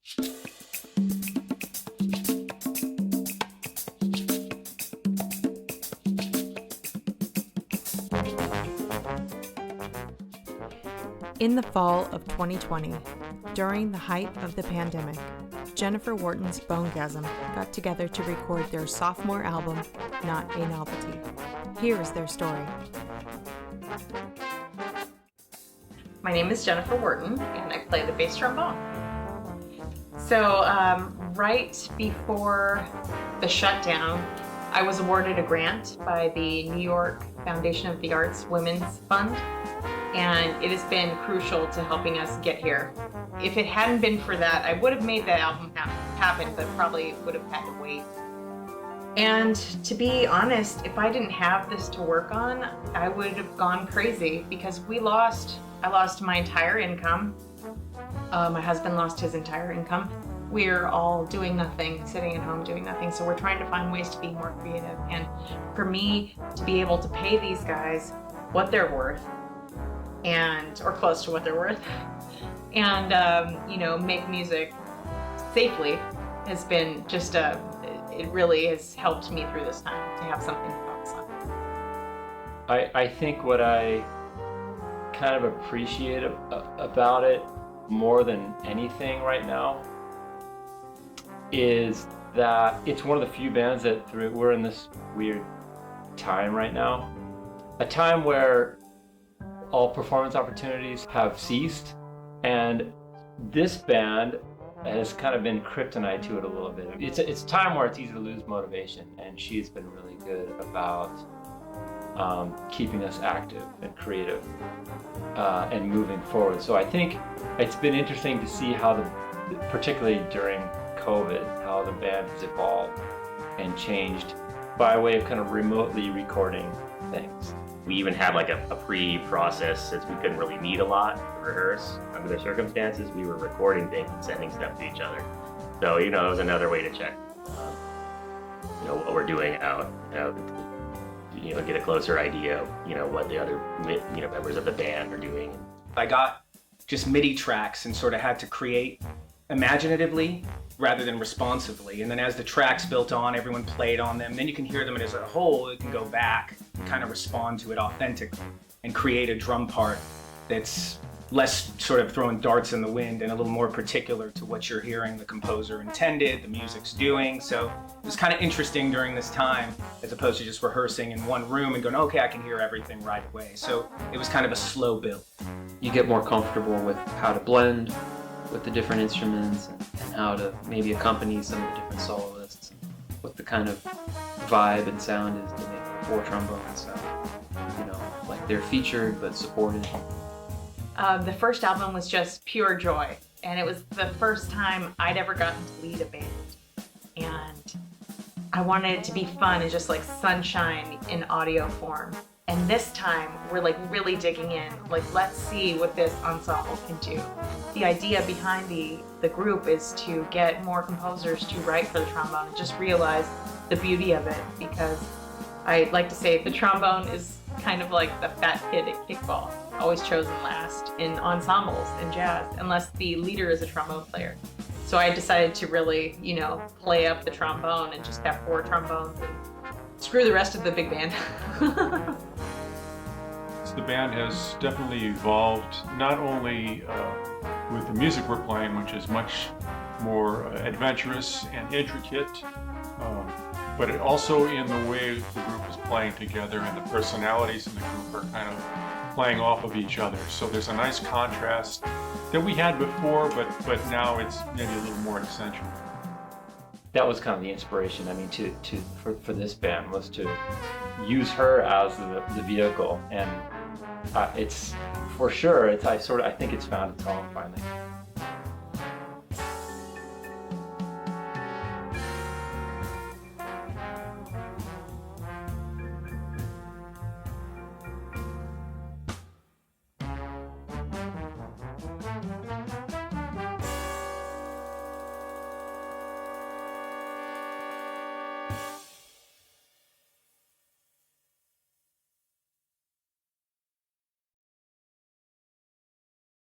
In the fall of 2020, during the height of the pandemic, Jennifer Wharton's Bonegasm got together to record their sophomore album, Not A Novelty. Here is their story. My name is Jennifer Wharton, and I play the bass trombone. So right before the shutdown, I was awarded a grant by the New York Foundation of the Arts Women's Fund, and it has been crucial to helping us get here. If it hadn't been for that, I would have made that album happen, but probably would have had to wait. And to be honest, if I didn't have this to work on, I would have gone crazy because I lost my entire income. My husband lost his entire income. We're all doing nothing, sitting at home doing nothing. So we're trying to find ways to be more creative. And for me to be able to pay these guys what they're worth, or close to what they're worth, and make music safely has been just it really has helped me through this time to have something to focus on. I think what I kind of appreciate about it more than anything right now is that it's one of the few bands that we're in this weird time right now, a time where all performance opportunities have ceased, and this band has kind of been kryptonite to it a little bit. It's a time where it's easy to lose motivation, and she's been really good about keeping us active and creative and moving forward. So I think it's been interesting to see how particularly during COVID, how the band has evolved and changed by way of kind of remotely recording things. We even had like a pre-process since we couldn't really meet a lot to rehearse under the circumstances. We were recording things and sending stuff to each other. So, it was another way to check, what we're doing out, get a closer idea of, what the other, members of the band are doing. I got just MIDI tracks and sort of had to create imaginatively rather than responsively. And then as the tracks built on, everyone played on them. Then you can hear them as a whole. You can go back, kind of respond to it authentically and create a drum part that's less sort of throwing darts in the wind and a little more particular to what you're hearing the composer intended, the music's doing. So it was kind of interesting during this time, as opposed to just rehearsing in one room and going, okay, I can hear everything right away. So it was kind of a slow build. You get more comfortable with how to blend with the different instruments and how to maybe accompany some of the different soloists, what the kind of vibe and sound is to make four trombones sound, like they're featured but supported. The first album was just pure joy, and it was the first time I'd ever gotten to lead a band, and I wanted it to be fun and just like sunshine in audio form. And this time we're like really digging in, like let's see what this ensemble can do. The idea behind the group is to get more composers to write for the trombone and just realize the beauty of it, because I like to say the trombone is kind of like the fat kid at kickball, always chosen last in ensembles in jazz, unless the leader is a trombone player. So I decided to really, play up the trombone and just have four trombones and screw the rest of the big band. The band has definitely evolved, not only with the music we're playing, which is much more adventurous and intricate, but also in the way the group is playing together, and the personalities in the group are kind of playing off of each other. So there's a nice contrast that we had before, but now it's maybe a little more accentuated. That was kind of the inspiration. I mean, for this band was to use her as the vehicle, and it's for sure. I think it's found its home finally.